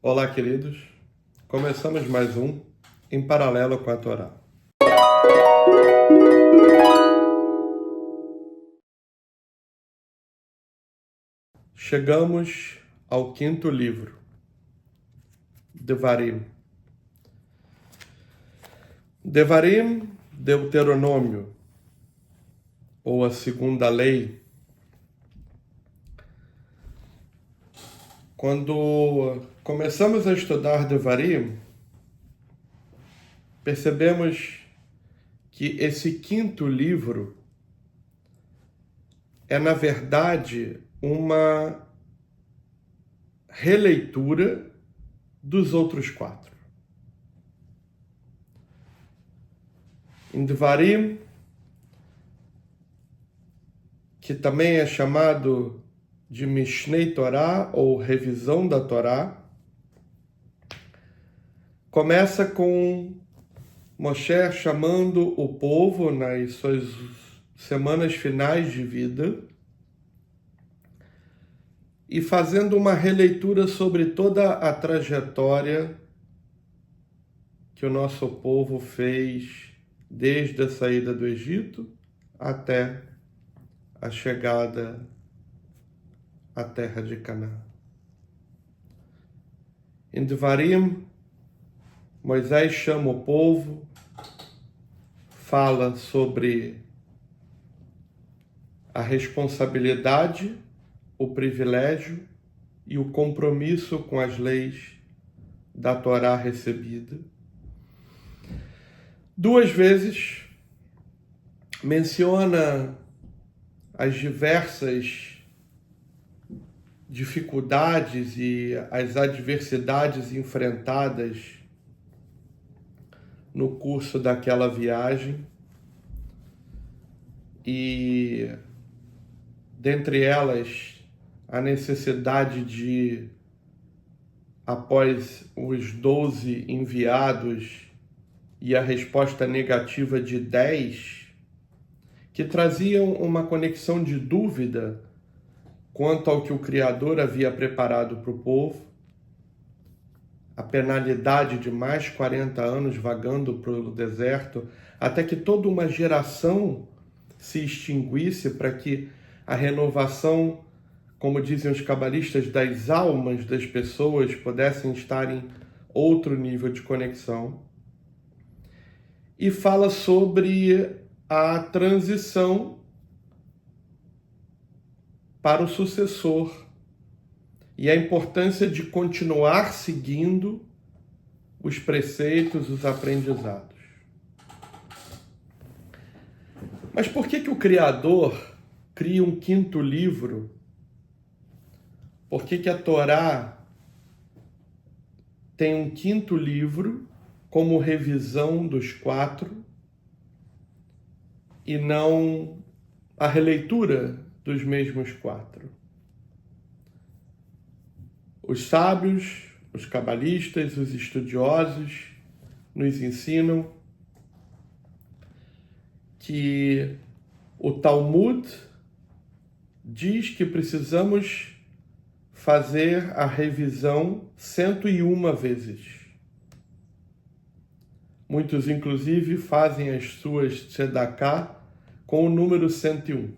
Olá, queridos. Começamos mais um Em Paralelo com a Torá. Chegamos ao quinto livro, Devarim. Devarim, Deuteronômio, ou a segunda lei. Quando começamos a estudar Devarim, percebemos que esse quinto livro é, na verdade, uma releitura dos outros quatro. Em Devarim, que também é chamado de Mishnei Torá ou revisão da Torá, começa com Moshe chamando o povo nas suas semanas finais de vida e fazendo uma releitura sobre toda a trajetória que o nosso povo fez desde a saída do Egito até a chegada à terra de Canaã. Em Devarim, Moisés chama o povo, fala sobre a responsabilidade, o privilégio e o compromisso com as leis da Torá recebida. Duas vezes menciona as diversas dificuldades e as adversidades enfrentadas no curso daquela viagem, e dentre elas a necessidade de, após os 12 enviados e a resposta negativa de 10, que traziam uma conexão de dúvida quanto ao que o Criador havia preparado para o povo, a penalidade de mais 40 anos vagando pelo deserto, até que toda uma geração se extinguisse para que a renovação, como dizem os cabalistas, das almas das pessoas pudessem estar em outro nível de conexão. E fala sobre a transição para o sucessor e a importância de continuar seguindo os preceitos, os aprendizados. Mas por que o Criador cria um quinto livro? Por que a Torá tem um quinto livro como revisão dos quatro e não a releitura dos mesmos quatro? Os sábios, os cabalistas, os estudiosos nos ensinam que o Talmud diz que precisamos fazer a revisão 101 vezes. Muitos, inclusive, fazem as suas tzedakah com o número 101.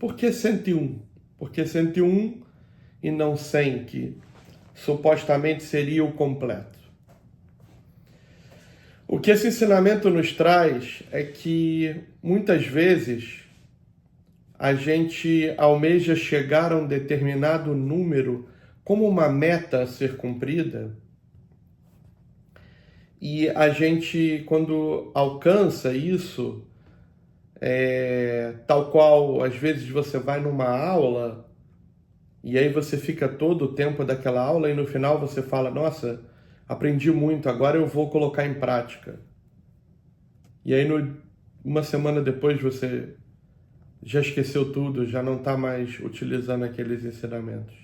Por que 101? Porque 101 e não 100, que supostamente seria o completo. O que esse ensinamento nos traz é que, muitas vezes, a gente almeja chegar a um determinado número como uma meta a ser cumprida, e a gente, quando alcança isso, tal qual, às vezes, você vai numa aula e aí você fica todo o tempo daquela aula e no final você fala, nossa, aprendi muito, agora eu vou colocar em prática. E aí uma semana depois você já esqueceu tudo, já não está mais utilizando aqueles ensinamentos.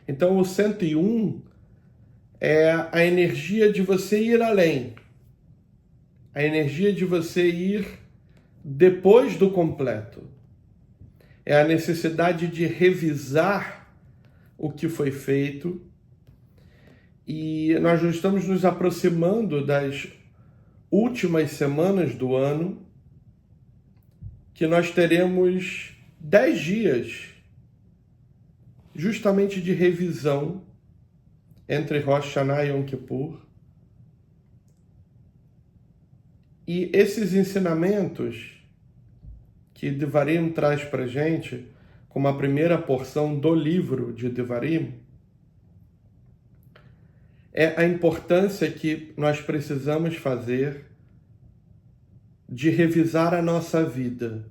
Então o 101 é a energia de você ir além, a energia de você ir depois do completo. É a necessidade de revisar o que foi feito E nós estamos nos aproximando das últimas semanas do ano, que nós teremos 10 dias justamente de revisão entre Rosh Hashanah e Yom Kippur. E esses ensinamentos que Devarim traz para a gente, como a primeira porção do livro de Devarim, é a importância que nós precisamos fazer de revisar a nossa vida,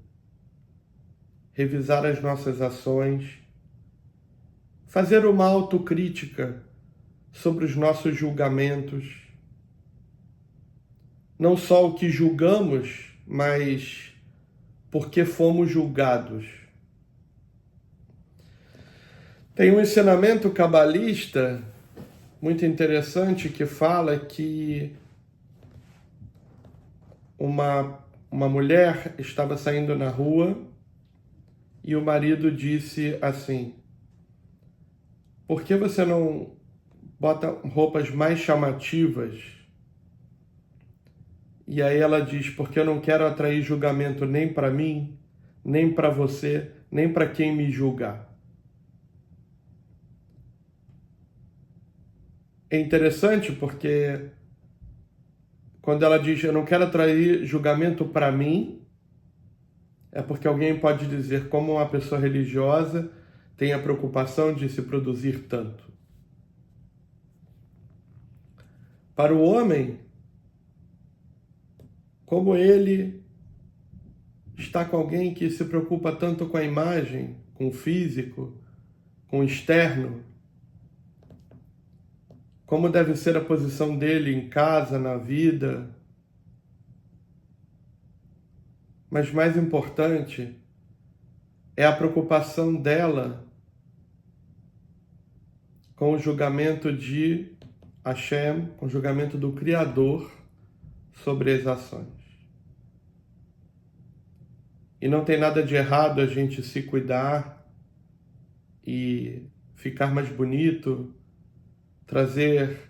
revisar as nossas ações, fazer uma autocrítica sobre os nossos julgamentos, não só o que julgamos, mas porque fomos julgados. Tem um ensinamento cabalista muito interessante que fala que uma mulher estava saindo na rua e o marido disse assim: por que você não bota roupas mais chamativas? E aí ela diz: porque eu não quero atrair julgamento nem para mim, nem para você, nem para quem me julgar. É interessante porque quando ela diz eu não quero atrair julgamento para mim, é porque alguém pode dizer como uma pessoa religiosa tem a preocupação de se produzir tanto. Para o homem, como ele está com alguém que se preocupa tanto com a imagem, com o físico, com o externo, como deve ser a posição dele em casa, na vida. Mas mais importante é a preocupação dela com o julgamento de Hashem, com o julgamento do Criador sobre as ações. E não tem nada de errado a gente se cuidar e ficar mais bonito, trazer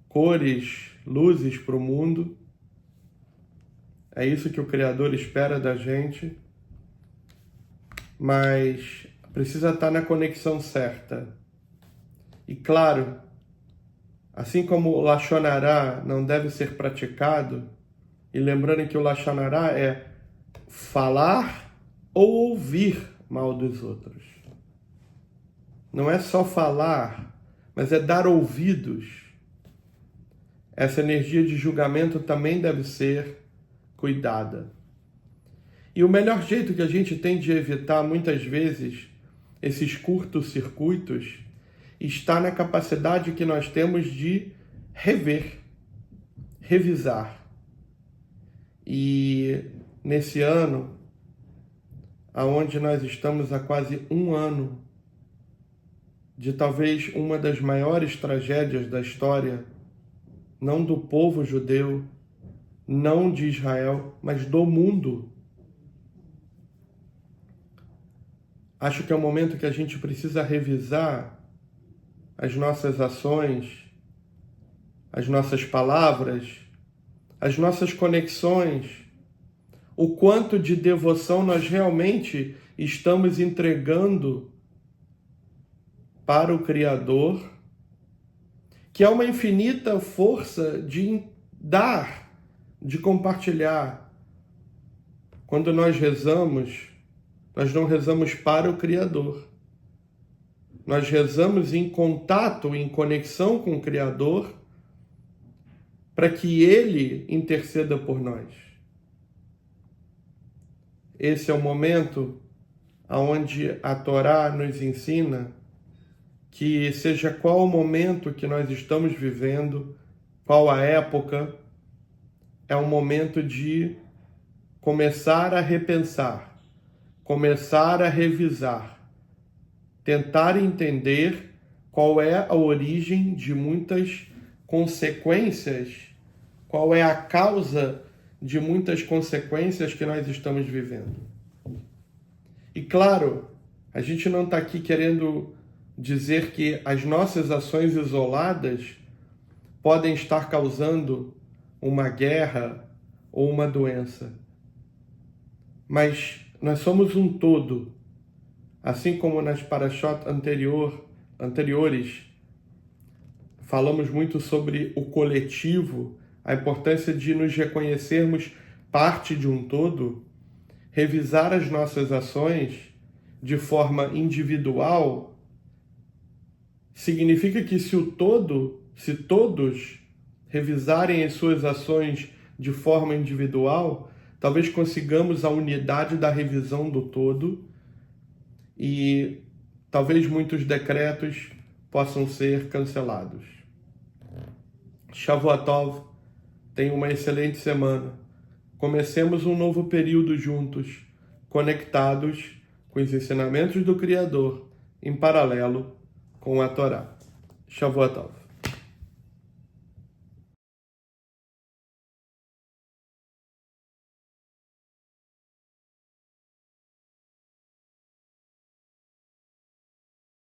cores, luzes para o mundo. É isso que o Criador espera da gente, mas precisa estar na conexão certa. E claro, assim como o Lashon Hará não deve ser praticado, e lembrando que o Lashon Hará é falar ou ouvir mal dos outros. Não é só falar, mas é dar ouvidos. Essa energia de julgamento também deve ser cuidada. E o melhor jeito que a gente tem de evitar, muitas vezes, esses curtos-circuitos está na capacidade que nós temos de rever, revisar. E nesse ano, aonde nós estamos há quase um ano de talvez uma das maiores tragédias da história, não do povo judeu, não de Israel, mas do mundo. Acho que é um momento que a gente precisa revisar as nossas ações, as nossas palavras, as nossas conexões, o quanto de devoção nós realmente estamos entregando para o Criador, que é uma infinita força de dar, de compartilhar. Quando nós rezamos, nós não rezamos para o Criador. Nós rezamos em contato, em conexão com o Criador, para que Ele interceda por nós. Esse é o momento onde a Torá nos ensina que seja qual o momento que nós estamos vivendo, qual a época, é um momento de começar a repensar, começar a revisar, tentar entender qual é a origem de muitas consequências, qual é a causa de muitas consequências que nós estamos vivendo. E claro, a gente não está aqui querendo dizer que as nossas ações isoladas podem estar causando uma guerra ou uma doença. Mas nós somos um todo. Assim como nas parashot anteriores, falamos muito sobre o coletivo, a importância de nos reconhecermos parte de um todo, revisar as nossas ações de forma individual, significa que se todos revisarem as suas ações de forma individual, talvez consigamos a unidade da revisão do todo e talvez muitos decretos possam ser cancelados. Shavua Tov, tenha uma excelente semana. Comecemos um novo período juntos, conectados com os ensinamentos do Criador, em paralelo com a Torá. Shavua Tov.